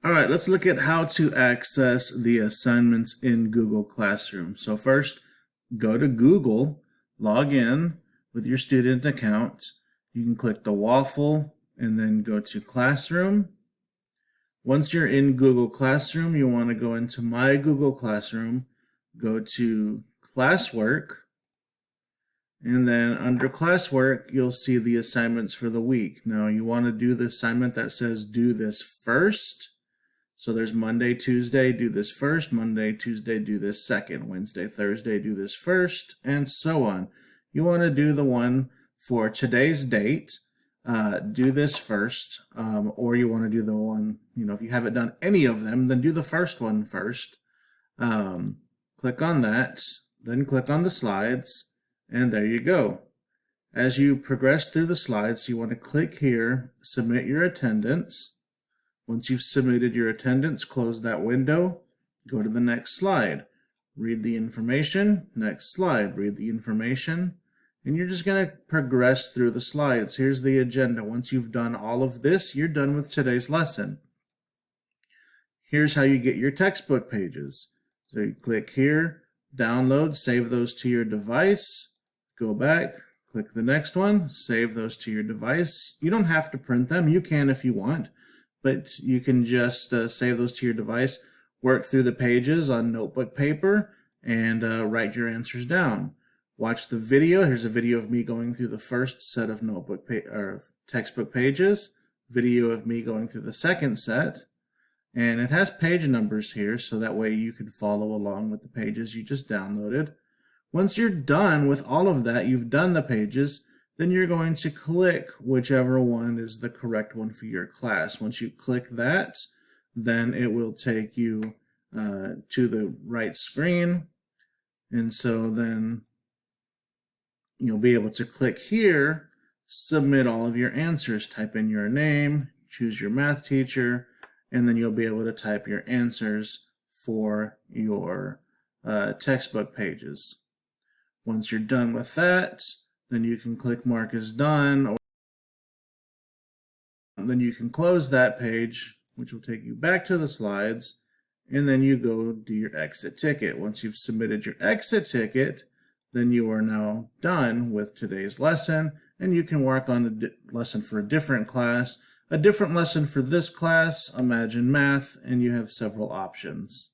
All right, let's look at how to access the assignments in Google Classroom. So first, go to Google, log in with your student account. You can click the waffle and then go to Classroom. Once you're in Google Classroom, you want to go into My Google Classroom, go to Classwork, and then under Classwork, you'll see the assignments for the week. Now, you want to do the assignment that says do this first. So there's Monday, Tuesday, do this first, Monday, Tuesday, do this second, Wednesday, Thursday, do this first, and so on. You want to do the one for today's date, do this first, or you want to do the one, if you haven't done any of them, then do the first one first. Click on that, then click on the slides, and there you go. As you progress through the slides, you want to click here, submit your attendance. Once you've submitted your attendance, close that window, go to the next slide. Read the information, next slide, read the information, and you're just going to progress through the slides. Here's the agenda. Once you've done all of this, you're done with today's lesson. Here's how you get your textbook pages. So you click here, download, save those to your device, go back, click the next one, save those to your device. You don't have to print them. You can if you want. But you can just save those to your device, work through the pages on notebook paper, and write your answers down. Watch the video. Here's a video of me going through the first set of textbook pages, video of me going through the second set, and it has page numbers here, so that way you can follow along with the pages you just downloaded. Once you're done with all of that, you've done the pages, then you're going to click whichever one is the correct one for your class. Once you click that, then it will take you to the right screen. And so then you'll be able to click here, submit all of your answers, type in your name, choose your math teacher, and then you'll be able to type your answers for your textbook pages. Once you're done with that, then you can click Mark as done, or then you can close that page, which will take you back to the slides, and then you go do your exit ticket. Once you've submitted your exit ticket, then you are now done with today's lesson, and you can work on a lesson for a different class, a different lesson for this class, Imagine Math, and you have several options.